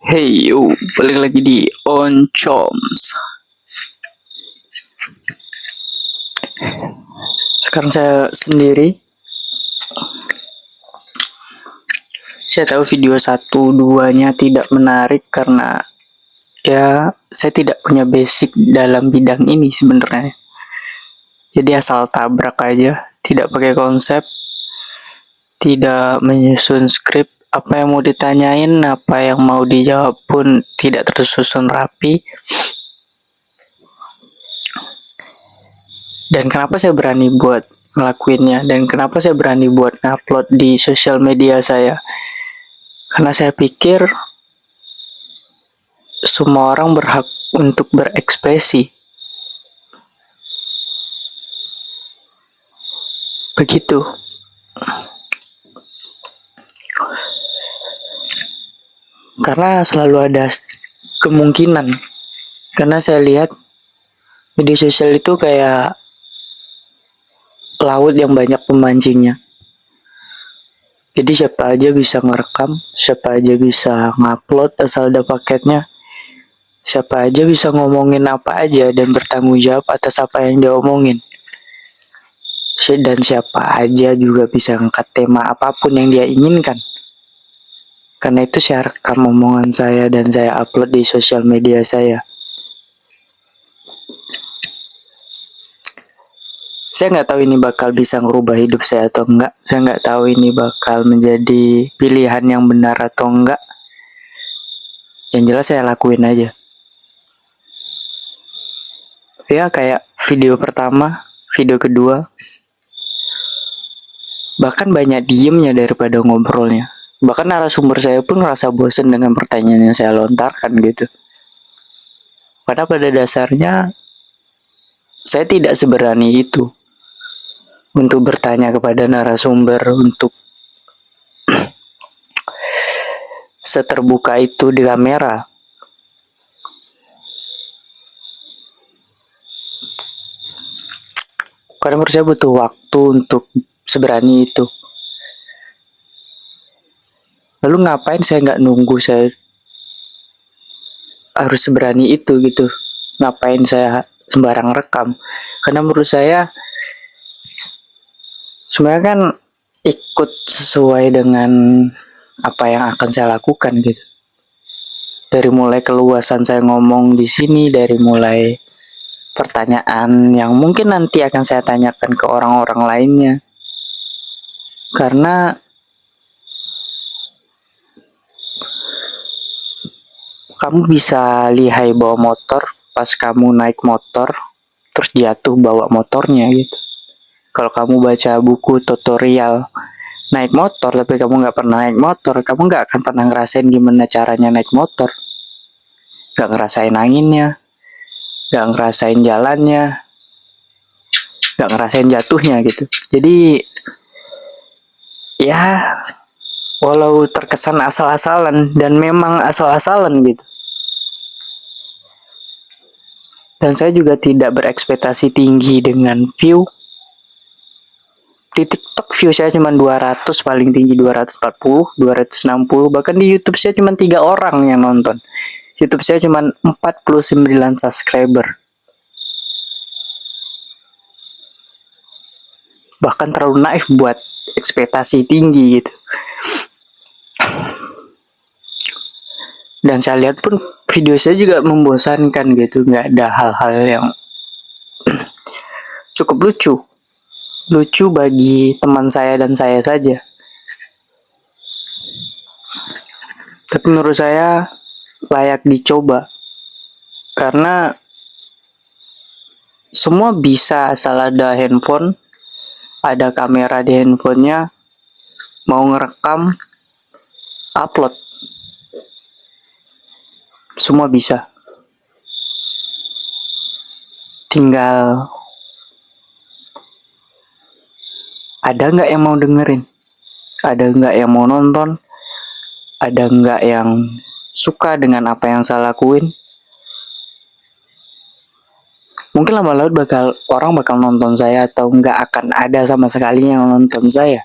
Hey yo, balik lagi di Oncoms. Sekarang saya sendiri. Saya tahu video 1, 2-nya tidak menarik karena ya saya tidak punya basic dalam bidang ini sebenarnya. Jadi asal tabrak aja, tidak pakai konsep, tidak menyusun skrip. Apa yang mau ditanyain, apa yang mau dijawab pun tidak tersusun rapi. Dan kenapa saya berani buat ngelakuinnya, dan kenapa saya berani buat upload di sosial media saya, karena saya pikir semua orang berhak untuk berekspresi. Begitu. Karena selalu ada kemungkinan. Karena saya lihat media sosial itu kayak laut yang banyak pemancingnya. Jadi siapa aja bisa ngerekam, siapa aja bisa ngupload asal ada paketnya. Siapa aja bisa ngomongin apa aja dan bertanggung jawab atas apa yang dia omongin. Dan siapa aja juga bisa ngangkat tema apapun yang dia inginkan. Karena itu saya rekam omongan saya dan saya upload di sosial media saya. Saya nggak tahu ini bakal bisa ngerubah hidup saya atau enggak. Saya nggak tahu ini bakal menjadi pilihan yang benar atau enggak. Yang jelas saya lakuin aja. Ya kayak video pertama, video kedua. Bahkan banyak diemnya daripada ngobrolnya. Bahkan narasumber saya pun ngerasa bosen dengan pertanyaan yang saya lontarkan gitu. Padahal pada dasarnya saya tidak seberani itu untuk bertanya kepada narasumber, untuk seterbuka itu di kamera. Karena menurut saya butuh waktu untuk seberani itu. Lalu ngapain saya nggak nunggu saya harus seberani itu gitu? Ngapain saya sembarang rekam? Karena menurut saya sebenarnya kan ikut sesuai dengan apa yang akan saya lakukan gitu. Dari mulai keluasan saya ngomong di sini, dari mulai pertanyaan yang mungkin nanti akan saya tanyakan ke orang-orang lainnya. Karena kamu bisa lihai bawa motor pas kamu naik motor terus jatuh bawa motornya gitu. Kalau kamu baca buku tutorial naik motor tapi kamu nggak pernah naik motor, kamu nggak akan pernah ngerasain gimana caranya naik motor. Nggak ngerasain anginnya, nggak ngerasain jalannya, nggak ngerasain jatuhnya gitu. Jadi ya walau terkesan asal-asalan, dan memang asal-asalan gitu. Dan saya juga tidak berekspektasi tinggi dengan view. Di TikTok view saya cuma 200, paling tinggi 240, 260. Bahkan di YouTube saya cuma 3 orang yang nonton. YouTube saya cuma 49 subscriber. Bahkan terlalu naif buat ekspektasi tinggi gitu. Dan saya lihat pun video saya juga membosankan gitu, nggak ada hal-hal yang cukup lucu bagi teman saya dan saya saja. Tapi menurut saya layak dicoba karena semua bisa asal ada handphone, ada kamera di handphonenya, mau ngerekam, upload, semua bisa. Tinggal ada nggak yang mau dengerin, ada nggak yang mau nonton, ada nggak yang suka dengan apa yang saya lakuin. Mungkin lama laut orang bakal nonton saya atau nggak akan ada sama sekali yang nonton saya.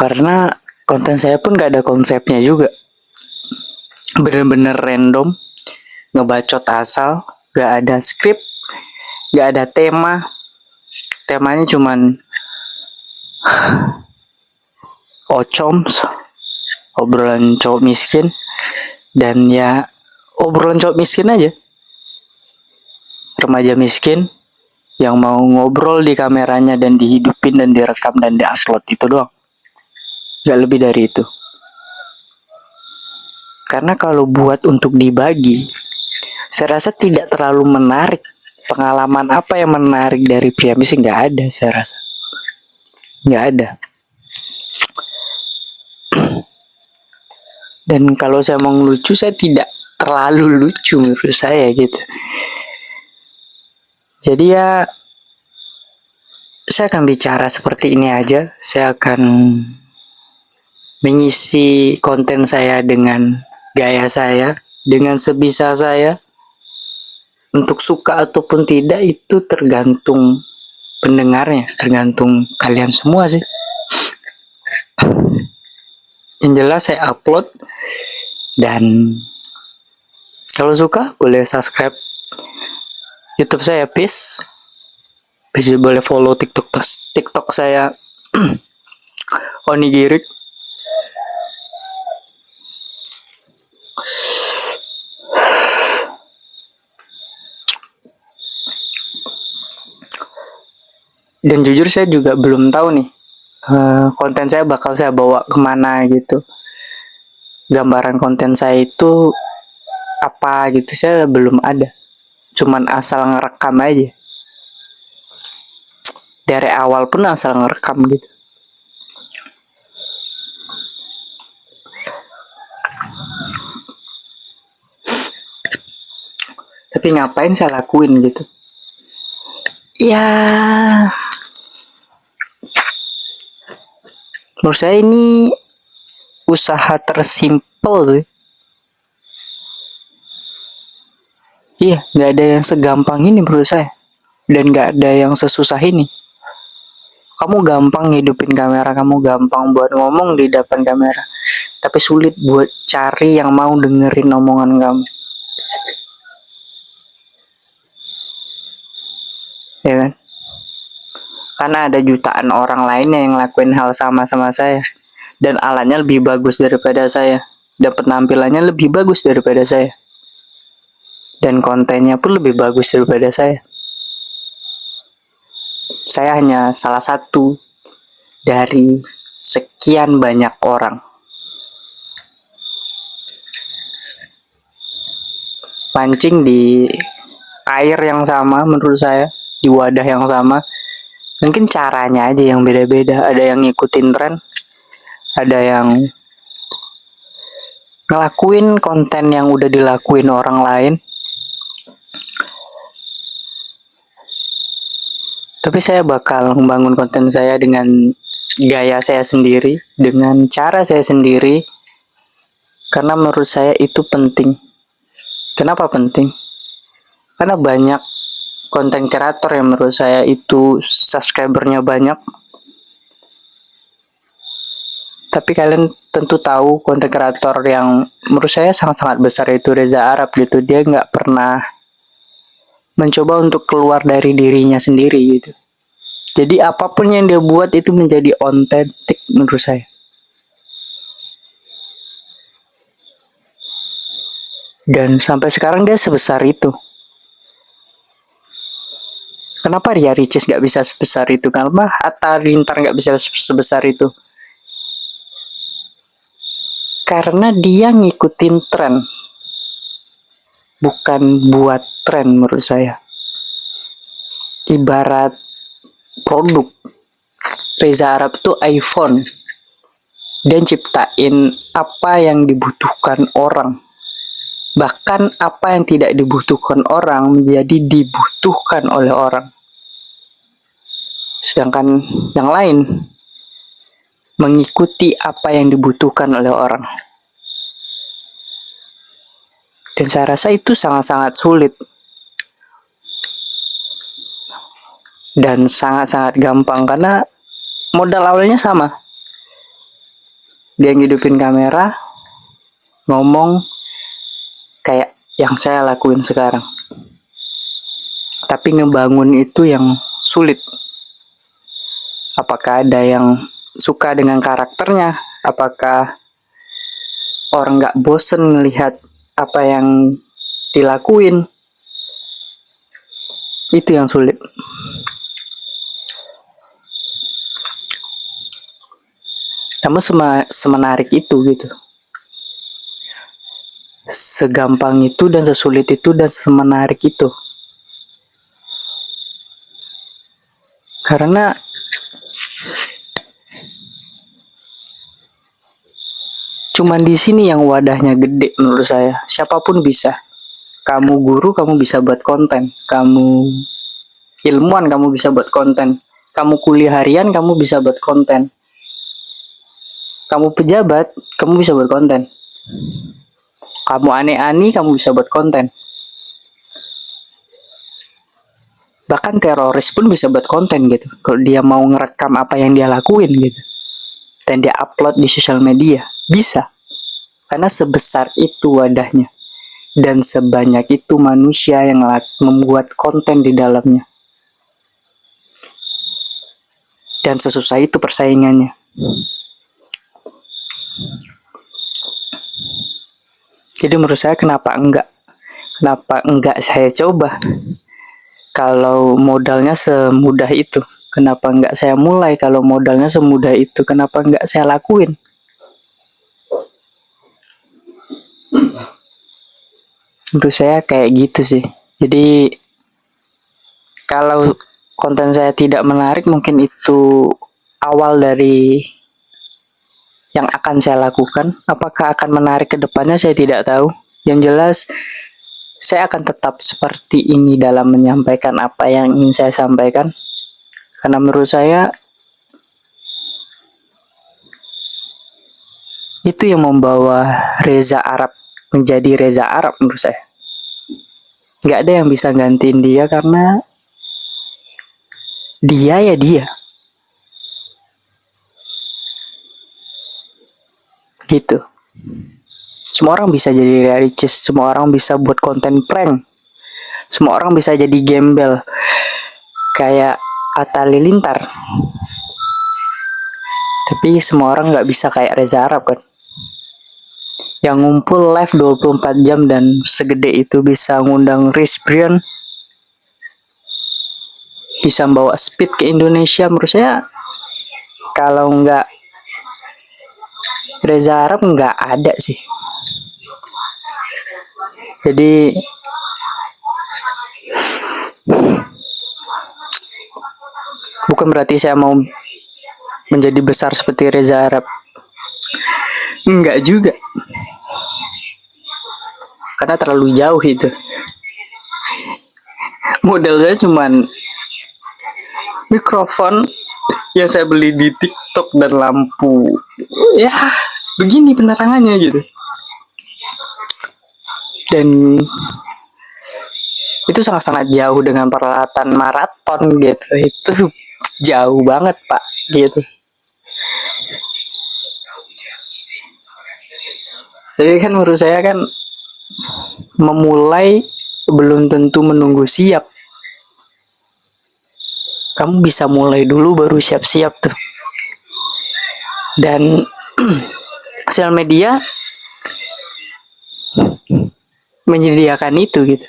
Karena konten saya pun gak ada konsepnya juga. Bener-bener random, ngebacot asal, gak ada skrip, gak ada tema. Temanya cuman ocoms, obrolan cowok miskin, dan ya obrolan cowok miskin aja. Remaja miskin yang mau ngobrol di kameranya dan dihidupin dan direkam dan diupload, itu doang. Gak lebih dari itu. Karena kalau buat untuk dibagi, saya rasa tidak terlalu menarik. Pengalaman apa yang menarik dari pria miskin? Gak ada, saya rasa. Gak ada. Dan kalau saya mau ngelucu, saya tidak terlalu lucu menurut saya gitu. Jadi ya, saya akan bicara seperti ini aja. Saya akan mengisi konten saya dengan gaya saya, dengan sebisa saya. Untuk suka ataupun tidak itu tergantung pendengarnya, tergantung kalian semua sih. Yang jelas saya upload, dan kalau suka boleh subscribe YouTube saya, Peace. Bisa boleh follow TikTok saya Onigirik. Dan jujur saya juga belum tahu nih konten saya bakal saya bawa kemana gitu. Gambaran konten saya itu apa gitu, saya belum ada. Cuman asal ngerekam aja. Dari awal pun asal ngerekam gitu. Tapi ngapain saya lakuin gitu? Ya, menurut saya ini usaha tersimpel sih. Iya, nggak ada yang segampang ini menurut saya. Dan nggak ada yang sesusah ini. Kamu gampang hidupin kamera, kamu gampang buat ngomong di depan kamera. Tapi sulit buat cari yang mau dengerin omongan kamu. Ya kan? Karena ada jutaan orang lainnya yang ngelakuin hal sama saya. Dan alatnya lebih bagus daripada saya. Dan penampilannya lebih bagus daripada saya. Dan kontennya pun lebih bagus daripada saya. Saya hanya salah satu dari sekian banyak orang. Pancing di air yang sama menurut saya, di wadah yang sama. Mungkin caranya aja yang beda-beda. Ada yang ngikutin tren, ada yang ngelakuin konten yang udah dilakuin orang lain. Tapi saya bakal membangun konten saya dengan gaya saya sendiri, dengan cara saya sendiri. Karena menurut saya itu penting. Kenapa penting? Karena banyak konten kreator yang menurut saya itu subscribernya banyak. Tapi kalian tentu tahu konten kreator yang menurut saya sangat-sangat besar itu Reza Arab gitu. Dia nggak pernah mencoba untuk keluar dari dirinya sendiri gitu. Jadi apapun yang dia buat itu menjadi otentik menurut saya. Dan sampai sekarang dia sebesar itu. Kenapa Ria Ricis gak bisa sebesar itu? Kenapa Atta Lintar gak bisa sebesar itu? Karena dia ngikutin tren. Bukan buat tren menurut saya. Ibarat produk. Reza Arab tuh iPhone. Dia ciptain apa yang dibutuhkan orang. Bahkan apa yang tidak dibutuhkan orang menjadi dibutuhkan oleh orang. Sedangkan yang lain mengikuti apa yang dibutuhkan oleh orang. Dan saya rasa itu sangat-sangat sulit. Dan sangat-sangat gampang karena modal awalnya sama. Dia ngidupin kamera, ngomong kayak yang saya lakuin sekarang. Tapi ngebangun itu yang sulit. Apakah ada yang suka dengan karakternya? Apakah orang nggak bosen melihat apa yang dilakuin? Itu yang sulit. Namun semenarik itu gitu. Segampang itu dan sesulit itu dan semenarik itu. Karena cuman di sini yang wadahnya gede menurut saya. Siapapun bisa. Kamu guru, kamu bisa buat konten. Kamu ilmuwan, kamu bisa buat konten. Kamu kuliah harian, kamu bisa buat konten. Kamu pejabat, kamu bisa buat konten. Kamu aneh-aneh, kamu bisa buat konten. Bahkan teroris pun bisa buat konten gitu. Kalau dia mau ngerekam apa yang dia lakuin gitu. Dan dia upload di sosial media. Bisa. Karena sebesar itu wadahnya. Dan sebanyak itu manusia yang membuat konten di dalamnya. Dan sesusah itu persaingannya. Jadi menurut saya kenapa enggak saya coba. Kalau modalnya semudah itu, kenapa enggak saya mulai? Kalau modalnya semudah itu, kenapa enggak saya lakuin? Menurut saya kayak gitu sih. Jadi kalau konten saya tidak menarik, mungkin itu awal dari yang akan saya lakukan. Apakah akan menarik ke depannya saya tidak tahu. Yang jelas saya akan tetap seperti ini dalam menyampaikan apa yang ingin saya sampaikan. Karena menurut saya itu yang membawa Reza Arab menjadi Reza Arab menurut saya. Nggak ada yang bisa gantiin dia karena dia ya dia. Gitu. Semua orang bisa jadi reality, semua orang bisa buat konten prank. Semua orang bisa jadi gembel. Kayak Atta Lilintar. Tapi semua orang nggak bisa kayak Reza Arab kan. Yang ngumpul live 24 jam dan segede itu bisa ngundang Chris Brian, bisa bawa speed ke Indonesia. Menurut saya kalau nggak Reza Arab nggak ada sih. Jadi bukan berarti saya mau menjadi besar seperti Reza Arab. Enggak juga. Karena terlalu jauh itu. Modal saya cuman mikrofon yang saya beli di TikTok dan lampu. Ya, begini penerangannya gitu. Dan itu sangat-sangat jauh dengan peralatan maraton gitu. Itu jauh banget, Pak, gitu. Jadi kan menurut saya kan memulai belum tentu menunggu siap. Kamu bisa mulai dulu baru siap-siap tuh. Dan sosial media menyediakan itu gitu.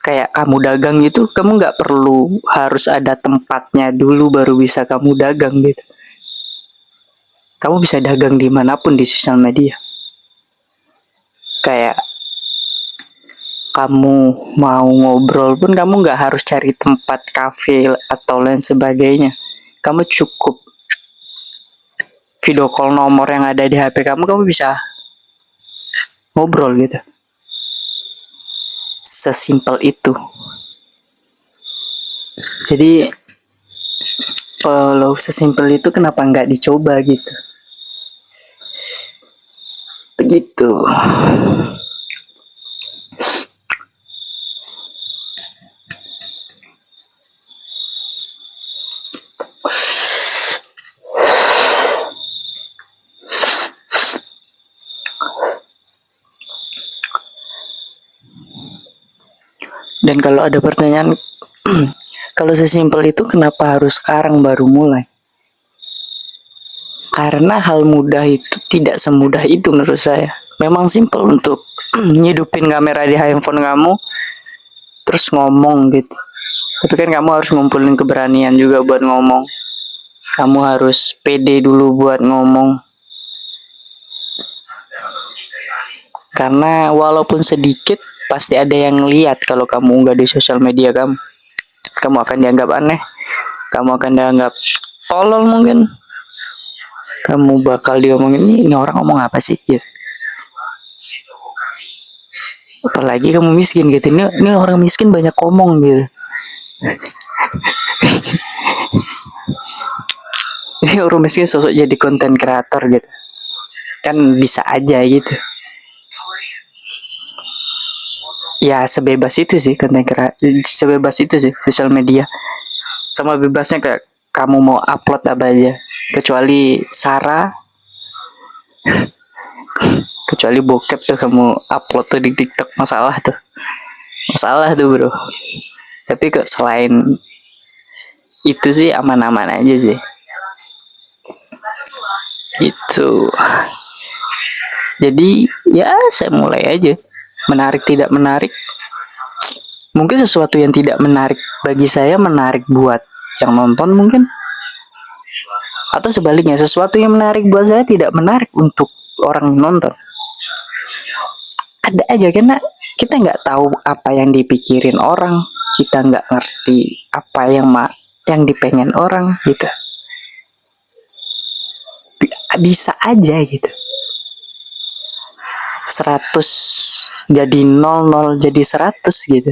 Kayak kamu dagang gitu, kamu nggak perlu harus ada tempatnya dulu baru bisa kamu dagang gitu. Kamu bisa dagang dimanapun di sosial media. Kayak kamu mau ngobrol pun kamu nggak harus cari tempat kafe atau lain sebagainya. Kamu cukup video call nomor yang ada di HP kamu, kamu bisa ngobrol gitu. Sesimpel itu. Jadi kalau sesimpel itu kenapa nggak dicoba gitu. Begitu. Dan kalau ada pertanyaan, kalau sesimpel itu kenapa harus sekarang baru mulai? Karena hal mudah itu tidak semudah itu menurut saya. Memang simpel untuk nyidupin kamera di handphone kamu, terus ngomong gitu. Tapi kan kamu harus ngumpulin keberanian juga buat ngomong. Kamu harus pede dulu buat ngomong. Karena walaupun sedikit, pasti ada yang lihat kalau kamu nggak di sosial media kamu. Kamu akan dianggap aneh. Kamu akan dianggap tolol mungkin. Kamu bakal diomongin, ini orang ngomong apa sih gitu. Apalagi kamu miskin gitu, ini orang miskin banyak ngomong gitu. Ini orang miskin sosok jadi konten kreator gitu, kan bisa aja gitu. Ya sebebas itu sih konten kreator, sebebas itu sih sosial media. Sama bebasnya kayak kamu mau upload apa aja, kecuali Sarah, kecuali bokep tuh kamu upload tuh di TikTok, masalah tuh bro. Tapi kok selain itu sih aman-aman aja sih gitu. Jadi ya saya mulai aja. Menarik tidak menarik, mungkin sesuatu yang tidak menarik bagi saya menarik buat yang nonton mungkin, atau sebaliknya sesuatu yang menarik buat saya tidak menarik untuk orang nonton. Ada aja, karena kita nggak tahu apa yang dipikirin orang, kita nggak ngerti apa yang dipengen orang gitu. Bisa aja gitu, 100 jadi 00 jadi 100 gitu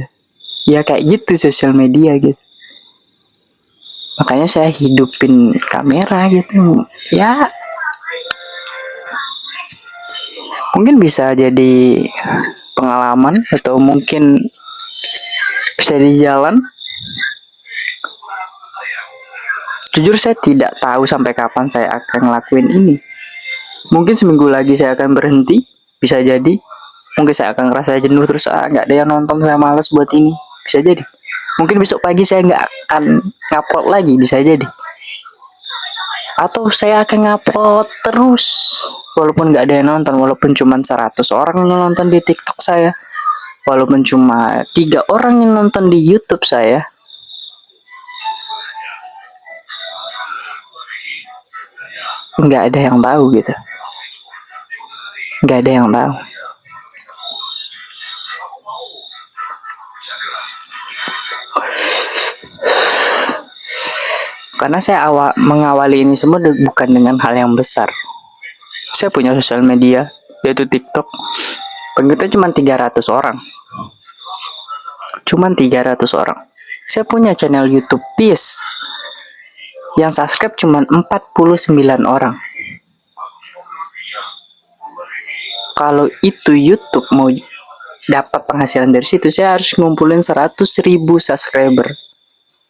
ya, kayak gitu sosial media gitu. Makanya saya hidupin kamera gitu ya, mungkin bisa jadi pengalaman atau mungkin bisa di jalan. Jujur saya tidak tahu sampai kapan saya akan ngelakuin ini. Mungkin seminggu lagi saya akan berhenti, bisa jadi. Mungkin saya akan ngerasa jenuh terus, nggak ada yang nonton, saya malas buat ini, bisa jadi. Mungkin besok pagi saya nggak akan ngupload lagi, bisa jadi. Atau saya akan ngupload terus, walaupun nggak ada yang nonton, walaupun cuma 100 orang yang nonton di TikTok saya, walaupun cuma 3 orang yang nonton di YouTube saya. Nggak ada yang tahu gitu, nggak ada yang tahu. Karena saya mengawali ini semua bukan dengan hal yang besar. Saya punya sosial media, yaitu TikTok. Pengikutnya cuma 300 orang. Cuman 300 orang. Saya punya channel YouTube Peace, yang subscribe cuma 49 orang. Kalau itu YouTube mau dapat penghasilan dari situ, saya harus ngumpulin 100.000 subscriber.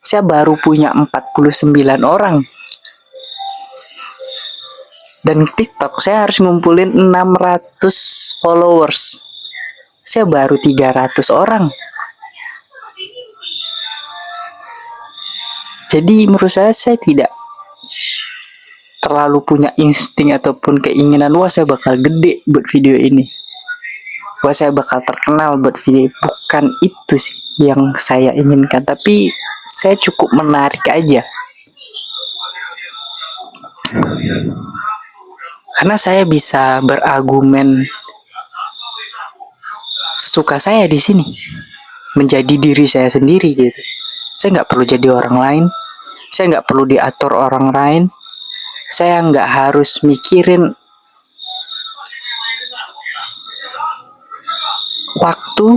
Saya baru punya 49 orang. Dan TikTok saya harus ngumpulin 600 followers. Saya baru 300 orang. Jadi menurut saya tidak terlalu punya insting ataupun keinginan, wah saya bakal gede buat video ini, wah saya bakal terkenal buat video. Bukan itu sih yang saya inginkan, tapi saya cukup menarik aja. Karena saya bisa berargumen sesuka saya di sini, menjadi diri saya sendiri gitu. Saya nggak perlu jadi orang lain, saya nggak perlu diatur orang lain, saya nggak harus mikirin waktu,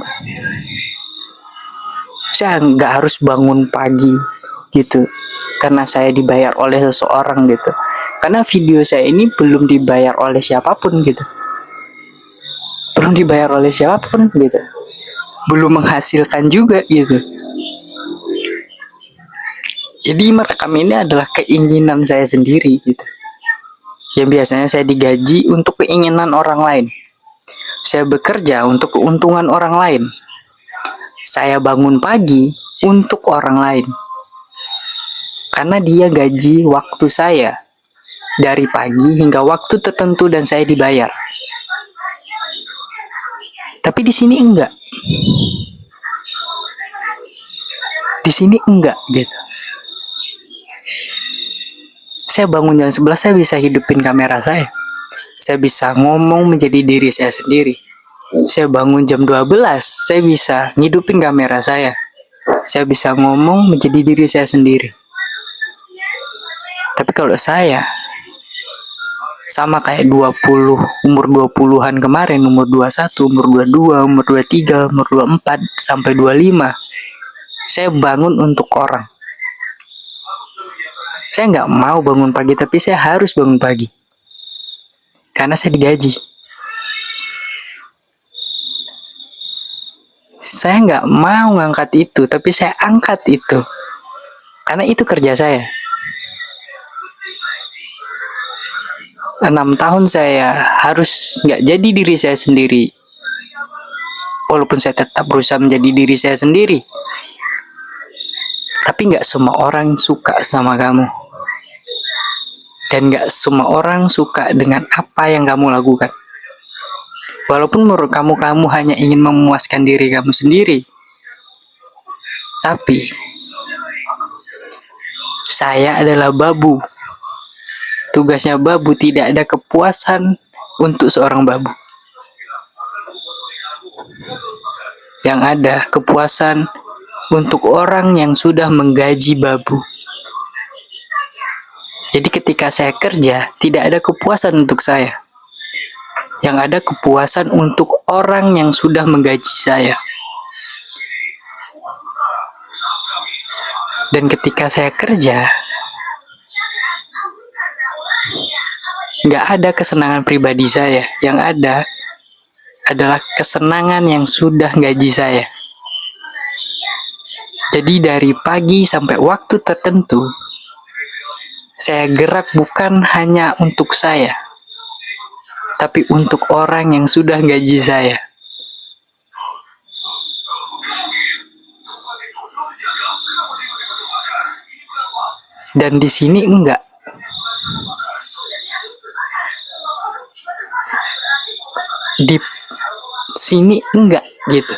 saya nggak harus bangun pagi gitu karena saya dibayar oleh seseorang gitu. Karena video saya ini belum dibayar oleh siapapun gitu, belum dibayar oleh siapapun gitu, belum menghasilkan juga gitu. Jadi merekam ini adalah keinginan saya sendiri gitu, yang biasanya saya digaji untuk keinginan orang lain. Saya bekerja untuk keuntungan orang lain. Saya bangun pagi untuk orang lain. Karena dia gaji waktu saya dari pagi hingga waktu tertentu dan saya dibayar. Tapi di sini enggak. Di sini enggak gitu. Saya bangun jam 11, saya bisa hidupin kamera saya. Saya bisa ngomong menjadi diri saya sendiri. Saya bangun jam 12, saya bisa ngidupin kamera saya. Saya bisa ngomong menjadi diri saya sendiri. Tapi kalau saya sama kayak umur 20-an kemarin, umur 21, umur 22, umur 23, umur 24, sampai 25. Saya bangun untuk orang. Saya nggak mau bangun pagi, tapi saya harus bangun pagi. Karena saya digaji. Saya nggak mau ngangkat itu, tapi saya angkat itu. Karena itu kerja saya. 6 tahun saya harus nggak jadi diri saya sendiri. Walaupun saya tetap berusaha menjadi diri saya sendiri. Tapi nggak semua orang suka sama kamu. Dan gak semua orang suka dengan apa yang kamu lakukan. Walaupun menurut kamu hanya ingin memuaskan diri kamu sendiri. Tapi saya adalah babu. Tugasnya babu, tidak ada kepuasan untuk seorang babu. Yang ada kepuasan untuk orang yang sudah menggaji babu. Jadi ketika saya kerja, tidak ada kepuasan untuk saya. Yang ada kepuasan untuk orang yang sudah menggaji saya. Dan ketika saya kerja, nggak ada kesenangan pribadi saya. Yang ada adalah kesenangan yang sudah gaji saya. Jadi dari pagi sampai waktu tertentu, saya gerak bukan hanya untuk saya, tapi untuk orang yang sudah gaji saya. Dan di sini enggak. Di sini enggak gitu.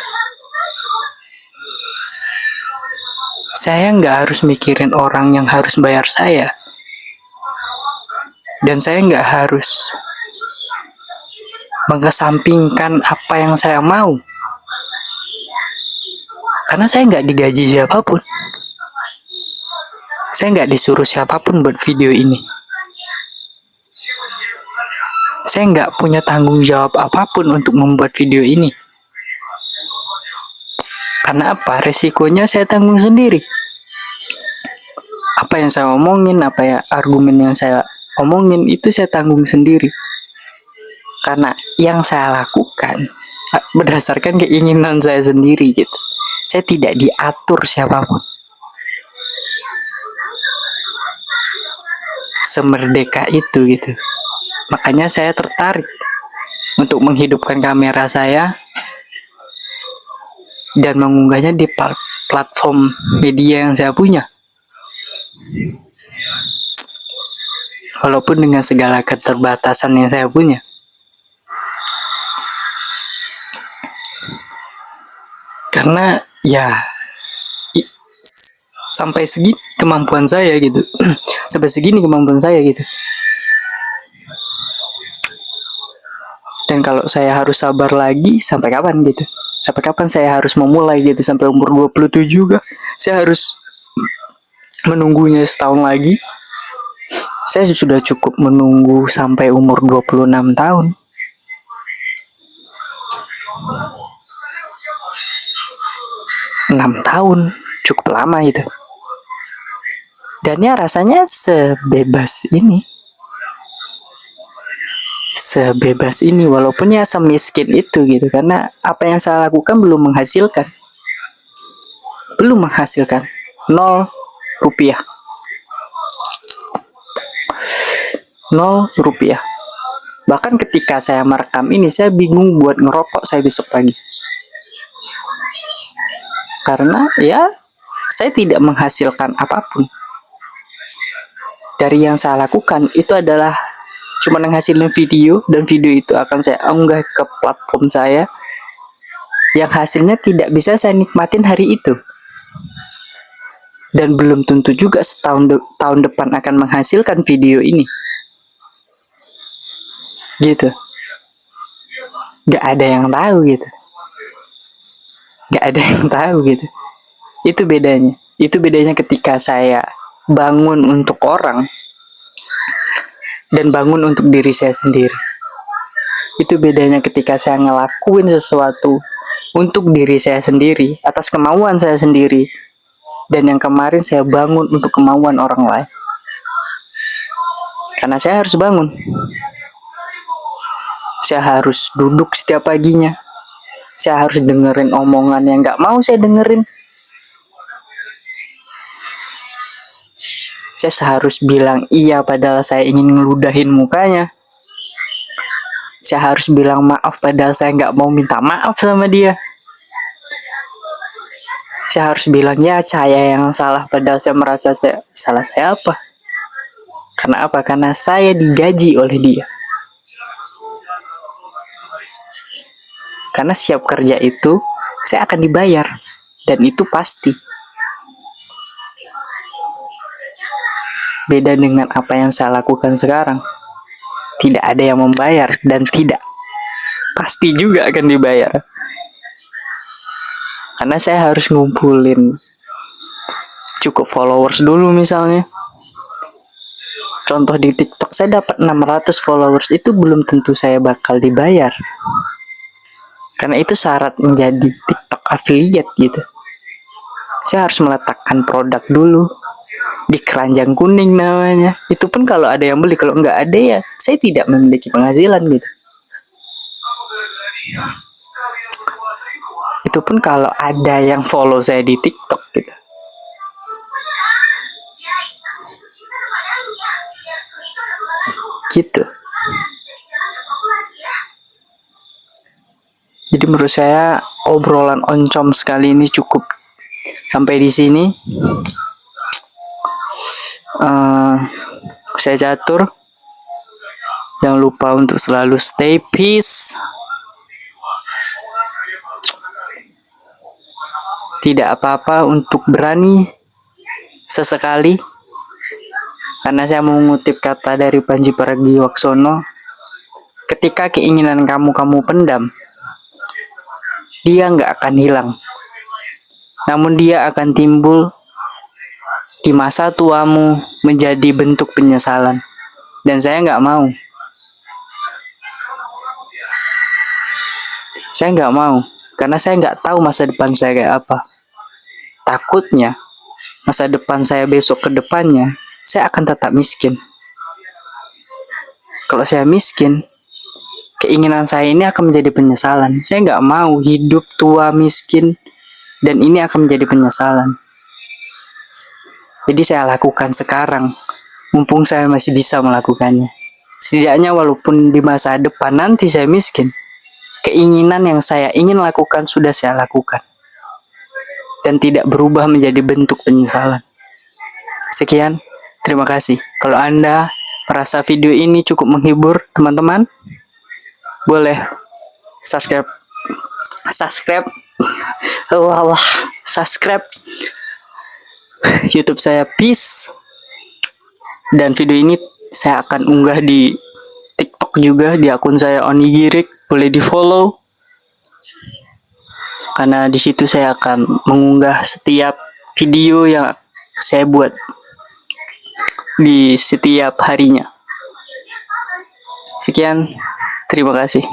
Saya nggak harus mikirin orang yang harus bayar saya. Dan saya nggak harus mengesampingkan apa yang saya mau. Karena saya nggak digaji siapapun. Saya nggak disuruh siapapun buat video ini. Saya nggak punya tanggung jawab apapun untuk membuat video ini. Karena apa? Resikonya saya tanggung sendiri. Apa yang saya omongin, argumen yang saya omongin itu saya tanggung sendiri. Karena yang saya lakukan berdasarkan keinginan saya sendiri gitu. Saya tidak diatur siapapun. Semerdeka itu gitu. Makanya saya tertarik untuk menghidupkan kamera saya dan mengunggahnya di platform media yang saya punya. Walaupun dengan segala keterbatasan yang saya punya. Karena ya sampai segini kemampuan saya gitu. Sampai segini kemampuan saya gitu. Dan kalau saya harus sabar lagi sampai kapan gitu? Sampai kapan saya harus memulai gitu? Sampai umur 27 kah? Saya harus menunggunya setahun lagi. Saya sudah cukup menunggu sampai umur 26 tahun. Enam tahun cukup lama itu. Dan ya rasanya sebebas ini. Sebebas ini walaupun ya semiskin itu gitu. Karena apa yang saya lakukan belum menghasilkan. Belum menghasilkan. 0 rupiah. 0 rupiah. Bahkan ketika saya merekam ini, saya bingung buat ngerokok saya besok pagi. Karena ya saya tidak menghasilkan apapun. Dari yang saya lakukan itu adalah cuma menghasilkan video, dan video itu akan saya unggah ke platform saya yang hasilnya tidak bisa saya nikmatin hari itu. Dan belum tentu juga tahun depan akan menghasilkan video ini. Gitu. Gak ada yang tahu gitu. Gak ada yang tahu gitu. Itu bedanya. Itu bedanya ketika saya bangun untuk orang dan bangun untuk diri saya sendiri. Itu bedanya ketika saya ngelakuin sesuatu untuk diri saya sendiri, atas kemauan saya sendiri, dan yang kemarin saya bangun untuk kemauan orang lain. Karena saya harus bangun. Saya harus duduk setiap paginya. Saya harus dengerin omongan yang gak mau saya dengerin. Saya harus bilang iya padahal saya ingin ngeludahin mukanya. Saya harus bilang maaf padahal saya gak mau minta maaf sama dia. Saya harus bilang ya saya yang salah padahal saya merasa salah saya apa. Karena apa? Karena saya digaji oleh dia. Karena siap kerja itu saya akan dibayar. Dan itu pasti. Beda dengan apa yang saya lakukan sekarang. Tidak ada yang membayar dan tidak pasti juga akan dibayar. Karena saya harus ngumpulin cukup followers dulu misalnya. Contoh di TikTok saya dapat 600 followers, itu belum tentu saya bakal dibayar. Karena itu syarat menjadi TikTok affiliate gitu. Saya harus meletakkan produk dulu di keranjang kuning namanya. Itu pun kalau ada yang beli, kalau nggak ada ya saya tidak memiliki penghasilan gitu. Itu pun kalau ada yang follow saya di TikTok gitu. Gitu. Jadi menurut saya obrolan oncom sekali ini cukup sampai di sini. Saya Catur. Jangan lupa untuk selalu stay peace. Tidak apa-apa untuk berani sesekali. Karena saya mengutip kata dari Panji Pragiwaksono, ketika keinginan kamu pendam, dia nggak akan hilang. Namun dia akan timbul di masa tuamu menjadi bentuk penyesalan. Dan saya nggak mau. Saya nggak mau. Karena saya nggak tahu masa depan saya kayak apa. Takutnya masa depan saya besok ke depannya, saya akan tetap miskin. Kalau saya miskin, keinginan saya ini akan menjadi penyesalan. Saya nggak mau hidup tua miskin, dan ini akan menjadi penyesalan. Jadi saya lakukan sekarang, mumpung saya masih bisa melakukannya. Setidaknya walaupun di masa depan nanti saya miskin, keinginan yang saya ingin lakukan sudah saya lakukan. Dan tidak berubah menjadi bentuk penyesalan. Sekian, terima kasih. Kalau Anda merasa video ini cukup menghibur teman-teman, boleh subscribe YouTube saya Peace. Dan video ini saya akan unggah di TikTok juga, di akun saya Onigirik, boleh di follow. Karena di situ saya akan mengunggah setiap video yang saya buat di setiap harinya. Sekian, terima kasih.